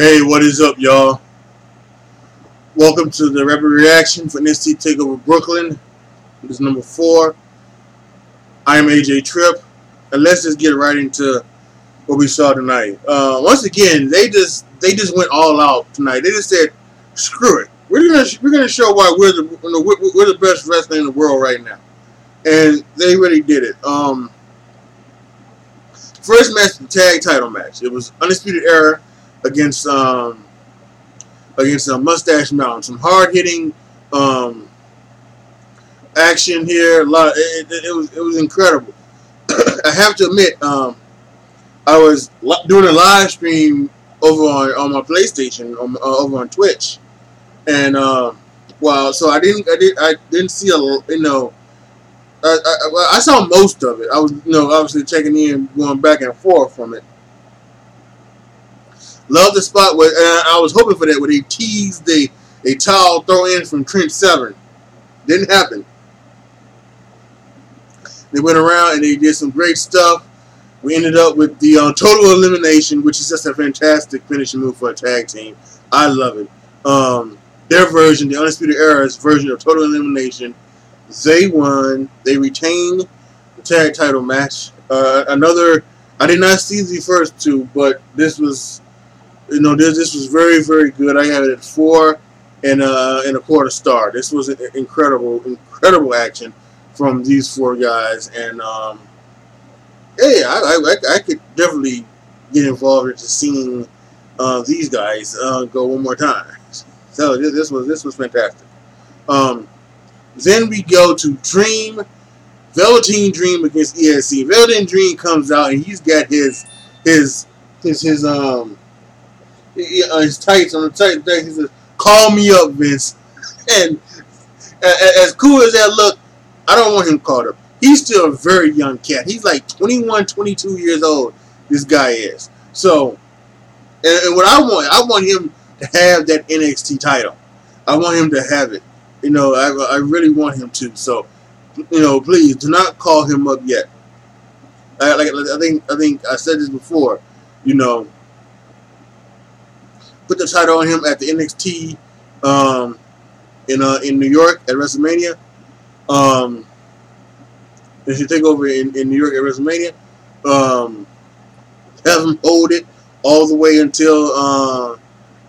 Hey, what is up, y'all? Welcome to the rapid reaction for Nxt Takeover Brooklyn. This is number 4. I am AJ Tripp, and let's just get right into what we saw tonight. Once again, they just went all out tonight. They just said, "Screw it, we're gonna show why we're the best wrestler in the world right now," and they really did it. First match, the tag title match. It was Undisputed Era against Mustache Mountain. Some hard hitting action here. A lot. It was incredible. I have to admit, I was doing a live stream over on my PlayStation over on Twitch, and so I didn't see I saw most of it. I was obviously checking in, going back and forth from it. Love the spot where I was hoping for that, where they teased a towel throw in from Trent Severn. Didn't happen. They went around and they did some great stuff. We ended up with the total elimination, which is just a fantastic finishing move for a tag team. I love it. Their version, the Undisputed Era's version of total elimination, they won. They retained the tag title match. I did not see the first two, but this was. This was very, very good. I had it at 4 and a quarter star. This was an incredible action from these 4 guys, and I could definitely get involved into seeing these guys go one more time. So this was fantastic. Then we go to Dream, Velveteen Dream against ESC. Velveteen Dream comes out and he's got his tights on the tight thing. He says, "Call me up, Vince." And as cool as that look, I don't want him called up. He's still a very young cat. He's like 21, 22 years old. This guy is. So, and what I want him to have that NXT title. I want him to have it. I really want him to. So, please do not call him up yet. I think I said this before. Put the title on him at the NXT in New York at WrestleMania. They should take over in New York at WrestleMania. Have him hold it all the way until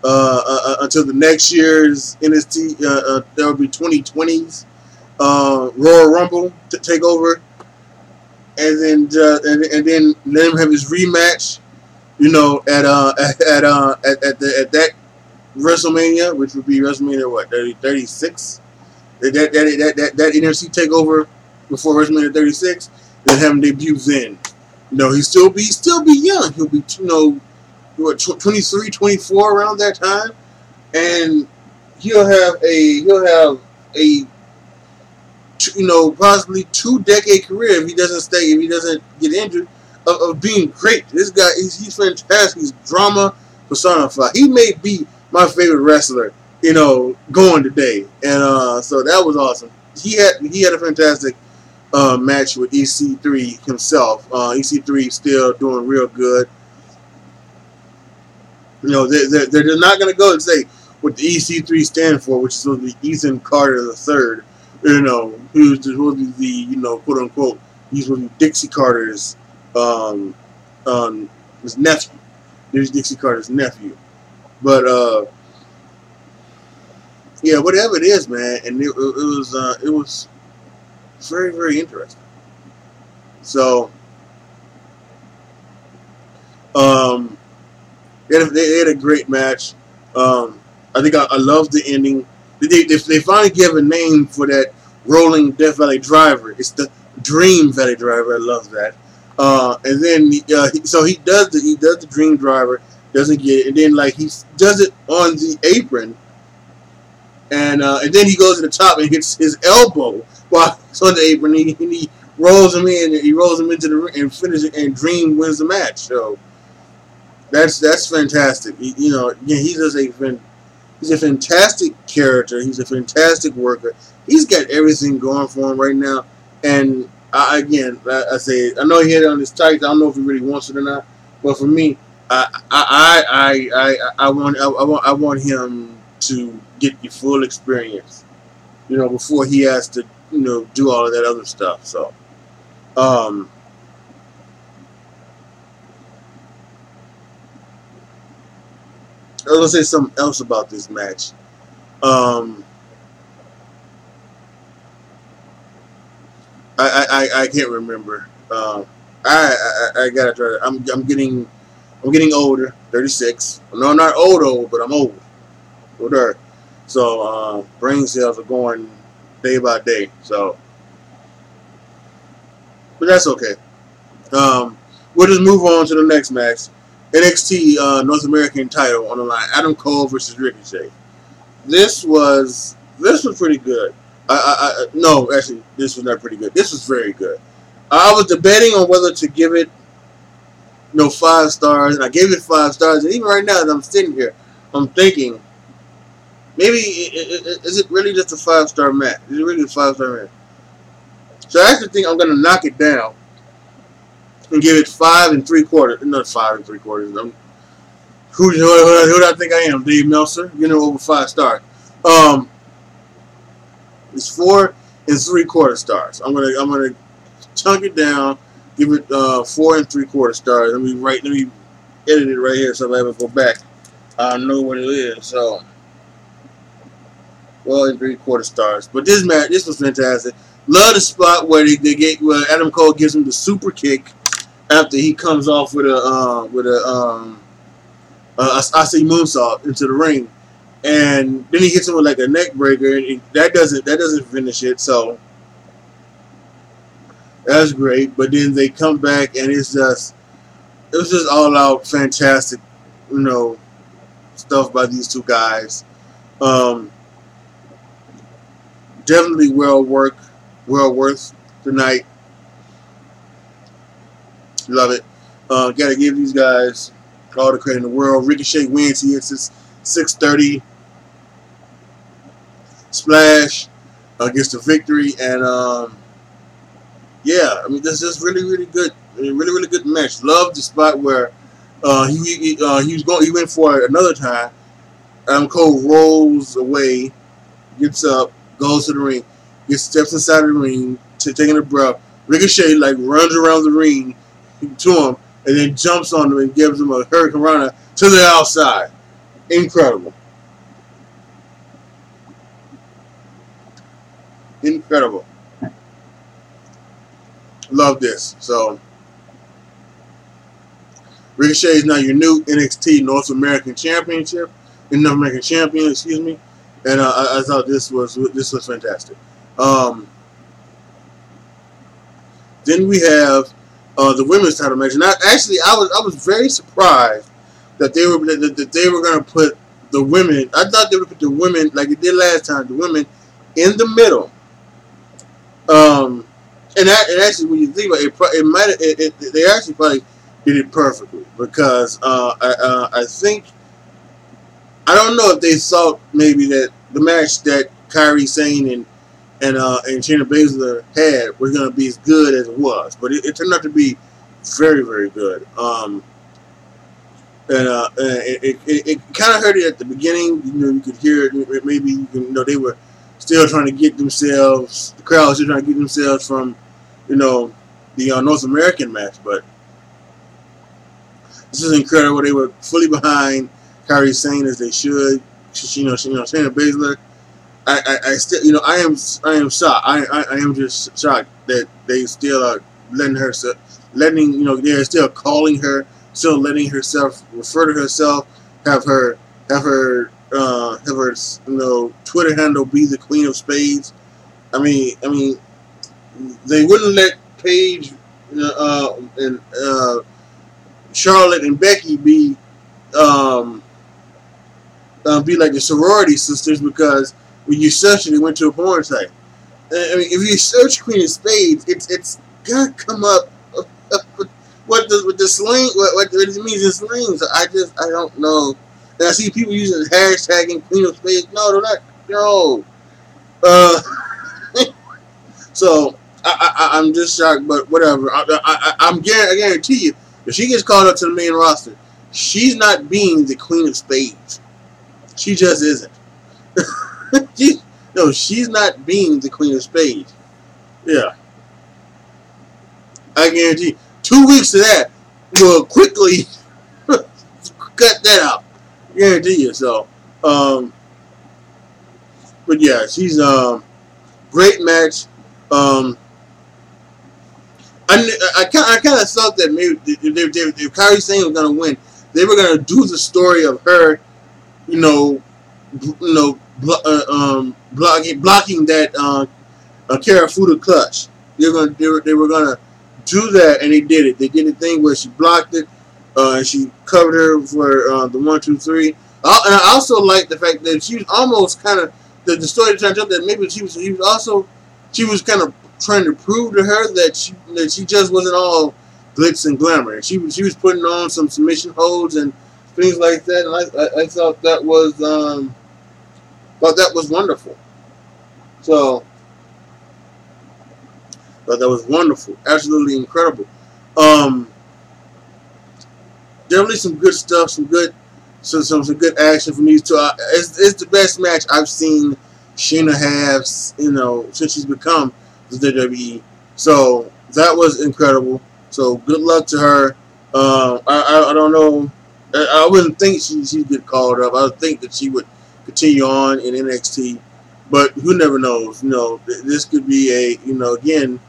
the next year's NXT. That would be 2020's Royal Rumble to take over, and then let him have his rematch. At that WrestleMania, which would be WrestleMania 36. That NXT takeover before WrestleMania 36. Then have him debut then. He'll still be young. He'll be 23, 24 around that time, and he'll have a possibly 2-decade career if he doesn't get injured. Of being great. This guy, he's fantastic. He's drama personified. He may be my favorite wrestler, going today. And so that was awesome. He had a fantastic match with EC3 himself. EC3 still doing real good. They're not going to go and say what the EC3 stand for, which is supposed to be Ethan Carter III. Who's supposed to be the quote unquote, he's supposed to be Dixie Carter's his nephew. There's Dixie Carter's nephew. But whatever it is, man, and it was very, very interesting. So they had a great match. I think I love the ending. They finally give a name for that rolling Death Valley Driver. It's the Dream Valley Driver. I love that. And then so he does the Dream Driver, doesn't get it, and then he does it on the apron, and then he goes to the top and hits his elbow while he's on the apron, and he rolls him in, and he rolls him into the ring and finishes it, and Dream wins the match. So that's fantastic. He's a fantastic character. He's a fantastic worker. He's got everything going for him right now, and I say, I know he had it on his tights. I don't know if he really wants it or not. But for me, I want him to get the full experience, before he has to, do all of that other stuff. So, um, I was gonna say something else about this match. Um, I can't remember. I gotta try. I'm getting older. 36. No, I'm not old, but I'm older. So brain cells are going day by day. So, but that's okay. We'll just move on to the next match. NXT North American title on the line. Adam Cole versus Ricochet. This was pretty good. No, actually, this was not pretty good. This was very good. I was debating on whether to give it 5 stars, and I gave it 5 stars. And even right now, as I'm sitting here, I'm thinking, maybe is it really just a 5 star match? Is it really a 5 star match? So I actually think I'm gonna knock it down and give it 5 3/4. Not 5 3/4. Who do I think I am? Dave Meltzer? Over 5 stars. Um, it's 4 3/4 stars. I'm gonna chunk it down, give it 4 3/4 stars. Let me edit it right here so if I ever go back, I know what it is. So 4 3/4 stars. But this was fantastic. Love the spot where where Adam Cole gives him the super kick after he comes off with I see moonsault into the ring, and then he hits him with like a neck breaker, and that doesn't finish it. So that's great. But then they come back, and it was just all out fantastic, stuff by these two guys. Um, Definitely well worth tonight. Love it. Gotta give these guys all the credit in the world. Ricochet wins. He hits his 630 splash, gets the victory, and yeah, I mean this is really really good. Really good match. Love the spot where he went for it another time. Cole rolls away, gets up, goes to the ring, steps inside the ring, taking a breath. Ricochet runs around the ring to him, and then jumps on him and gives him a Hurricane Rana to the outside. Incredible. Love this. So Ricochet is now your new NXT North American Champion, excuse me. And I thought this was fantastic. Then we have the women's title match, and I was very surprised that they were going to put the women. I thought they would put the women like they did last time, the women in the middle. And actually, when you think about it, they actually probably did it perfectly because I think. I don't know if they thought maybe that the match that Kairi Sane and Shayna Baszler had was going to be as good as it was, but it turned out to be very very good. It kind of hurt it at the beginning. You could hear it. Maybe they were still trying to get themselves. The crowd was still trying to get themselves from the North American match, but this is incredible. They were fully behind Kairi Sane as they should. Shayna Baszler. I still, I am shocked. I am just shocked that they still are they're still calling her, still letting herself refer to herself, have her Twitter handle be the Queen of Spades. I mean, they wouldn't let Paige and Charlotte and Becky be like the sorority sisters because when you search it, it went to a porn site. I mean, if you search Queen of Spades, it's gonna come up with the slang, what it means in slang. So I don't know. And I see people using hashtagging Queen of Spades. No, they're not. No. So I'm just shocked, but whatever. I guarantee you, if she gets called up to the main roster, she's not being the Queen of Spades. She just isn't. No, she's not being the Queen of Spades. Yeah, I guarantee. 2 weeks of that will quickly cut that out. Guarantee you. So, but yeah, she's great match. I kind of thought that maybe if Kairi Sane was gonna win, they were gonna do the story of her, you know, blocking that Karafuda clutch. They were gonna do that, and they did it. They did the thing where she blocked it, and she covered her for the 1-2-3. And I also like the fact that she was almost kind of the story turned out that maybe she was kind of trying to prove to her that she just wasn't all glitz and glamour. She was putting on some submission holds and things like that, and I thought that was wonderful. So thought that was wonderful, absolutely incredible. Definitely some good stuff, some good action from these two. It's the best match I've seen Shayna have, since she's become the WWE. So that was incredible. So good luck to her. I don't know. I wouldn't think she'd get called up. I would think that she would continue on in NXT, but who never knows? This could be again.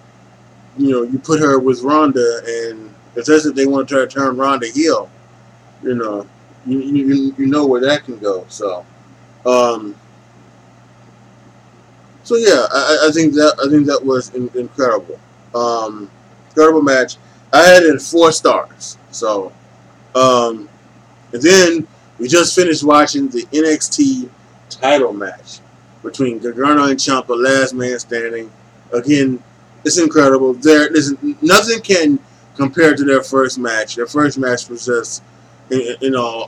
You put her with Ronda, and especially if they want to try to turn Ronda heel, you know where that can go. So, so yeah, I think that was incredible. Incredible match. I had it at 4 stars. So, and then we just finished watching the NXT title match between Gargano and Ciampa, last man standing. Again, it's incredible. Nothing can compare to their first match. Their first match was just,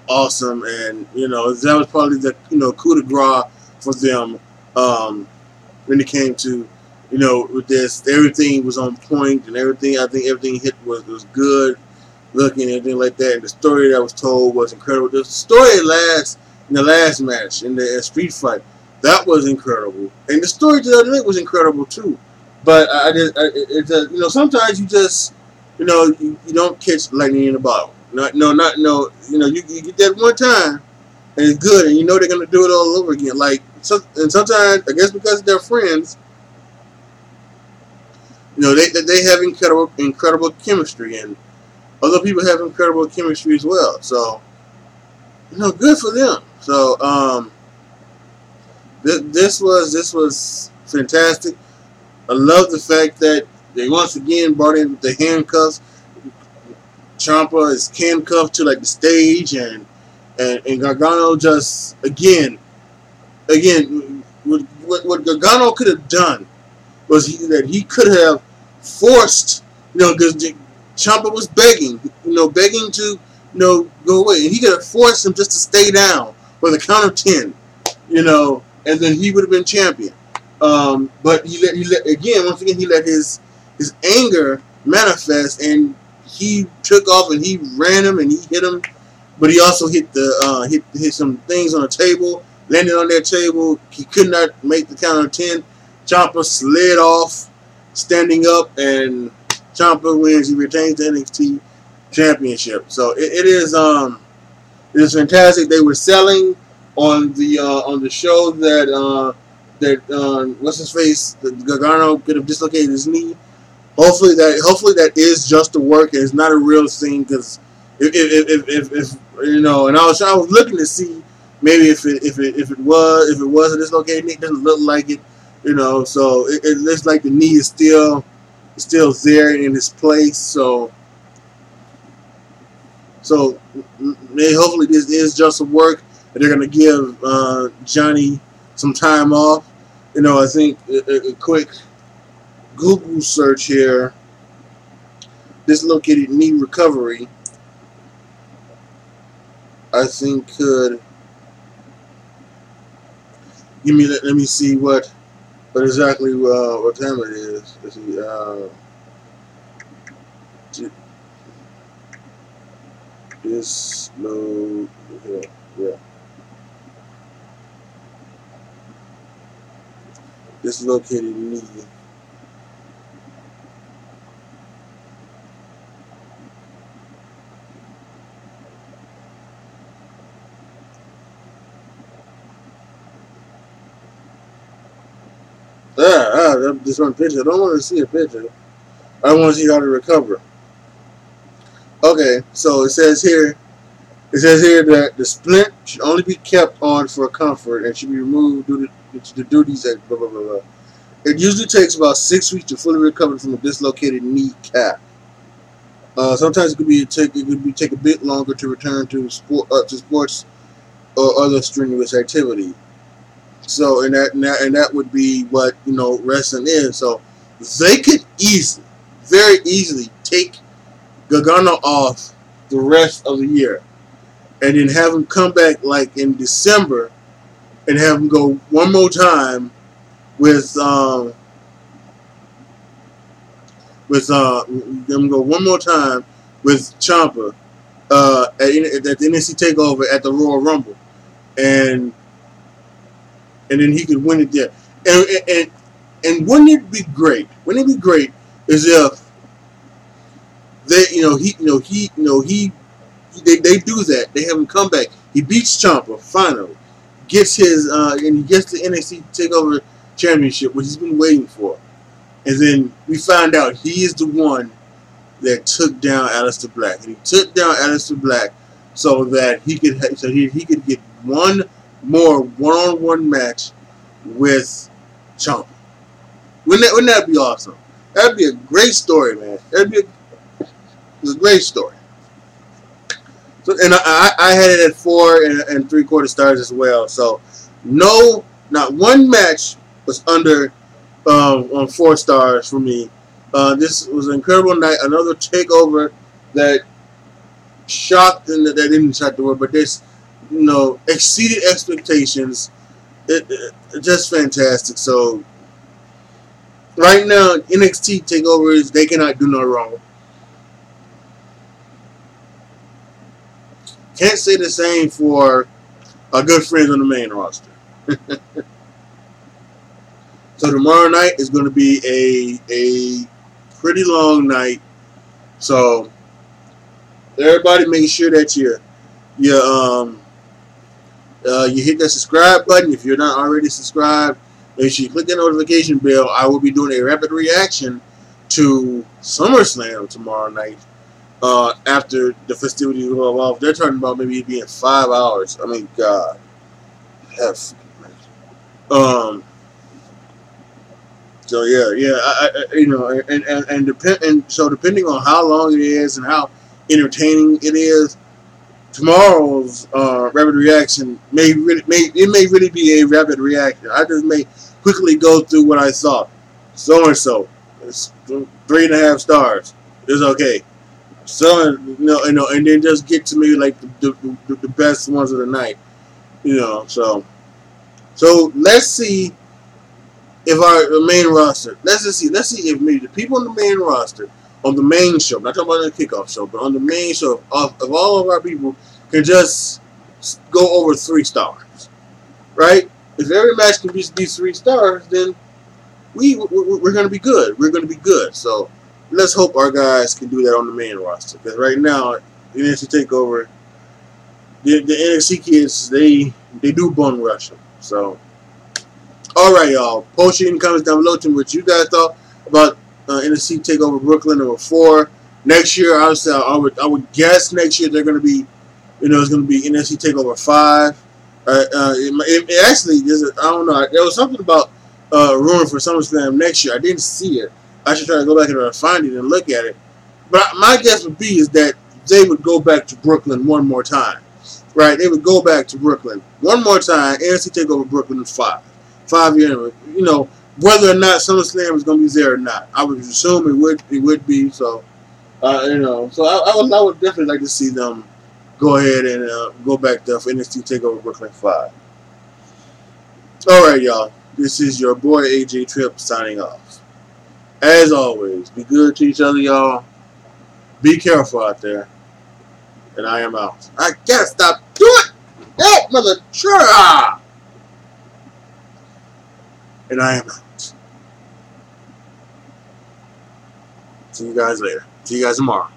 awesome, and that was probably the coup de grace for them. When it came to, with this, everything was on point and everything. I think everything hit was good looking and everything like that. And the story that was told was incredible. The story in the last match in the street fight, that was incredible, and the story to the other night was incredible too. But sometimes you just, you don't catch lightning in a bottle. You get that one time, and it's good, and they're gonna do it all over again. And sometimes, I guess because they're friends, they have incredible chemistry, and other people have incredible chemistry as well. So, good for them. So, this was fantastic. I love the fact that they once again brought in the handcuffs. Ciampa is handcuffed to the stage, and Gargano just again what Gargano could have done was he could have forced, because Ciampa was begging to go away, and he could have forced him just to stay down for the count of 10, and then he would have been champion. But he let his anger manifest, and he took off and he ran him and he hit him, but he also hit some things on the table, landed on their table. He could not make the count of 10. Ciampa slid off, standing up, and Ciampa wins. He retains the NXT championship. So it is fantastic. They were selling on the show that what's his face, Gargano could have dislocated his knee. Hopefully that is just a work and it's not a real thing, because if and I was looking to see maybe if it was a dislocated knee. It doesn't look like it, so it looks like the knee is still there in its place. So hopefully this is just a work, and they're gonna give Johnny some time off. I think a quick Google search here, dislocated knee recovery, I think could let me see what exactly what time it is. Let's see, Dislocated. Yeah. Dislocated knee. This one picture. I don't want to see a picture. I want to see how to recover. Okay, so it says here. It says here that the splint should only be kept on for comfort and should be removed due to the duties that blah blah blah blah. It usually takes about 6 weeks to fully recover from a dislocated kneecap. Sometimes it could take a bit longer to return to sports or other strenuous activity. So and that would be what wrestling is. So they could very easily take Gargano off the rest of the year, and then have him come back like in December, and have him go one more time with them go one more time with Ciampa at the Nxt Takeover at the Royal Rumble, and then he could win it there. And wouldn't it be great? Wouldn't it be great as if they do that? They have him come back. He beats Ciampa finally, gets his and he gets the NXT Takeover Championship, which he's been waiting for. And then we find out he is the one that took down Aleister Black, and he took down Aleister Black so that he could get one more one-on-one match with Ciampa. Wouldn't that be awesome? That'd be a great story, man. It's a great story. So, and I had it at 4 3/4 stars as well. So not one match was under on 4 stars for me. This was an incredible night. Another takeover that shocked, and that didn't shock the world, but this exceeded expectations. It just fantastic. So right now, NXT takeovers, they cannot do no wrong. Can't say the same for our good friends on the main roster. So tomorrow night is going to be a pretty long night. So everybody, make sure that you hit that subscribe button if you're not already subscribed. Make sure you click that notification bell. I will be doing a rapid reaction to SummerSlam tomorrow night. After the festivities go off, they're talking about maybe it being 5 hours. I mean, God, So yeah, so depending on how long it is and how entertaining it is, tomorrow's rapid reaction may really be a rapid reaction. I just may quickly go through what I saw. So and so, it's 3.5 stars. It's okay. So and then just get to maybe like the best ones of the night. So let's see if our main roster. Let's see if maybe the people on the main roster on the main show, not talking about the kickoff show, but on the main show, of all of our people can just go over 3 stars, right? If every match can be 3 stars, then we're going to be good. We're going to be good. So let's hope our guys can do that on the main roster. Because right now, the NXT Takeover, the NXT kids, they do bum rush them. So, all right, y'all. Post your comments down below to what you guys thought about NXT Takeover Brooklyn number 4. Next year, obviously, I would guess next year they're going to be, it's going to be NXT Takeover 5. It actually, I don't know. There was something about rumored for SummerSlam next year. I didn't see it. I should try to go back and find it and look at it. But my guess would be is that they would go back to Brooklyn one more time. Right? They would go back to Brooklyn one more time. NXT Takeover Brooklyn 5. 5 years. Whether or not SummerSlam is going to be there or not. I would assume it would be. So, So I would definitely like to see them go ahead and go back there for NXT Takeover Brooklyn 5. All right, y'all. This is your boy AJ Tripp signing off. As always, be good to each other, y'all. Be careful out there. And I am out. I gotta stop doing it! Hey, mother trucker! And I am out. See you guys later. See you guys tomorrow.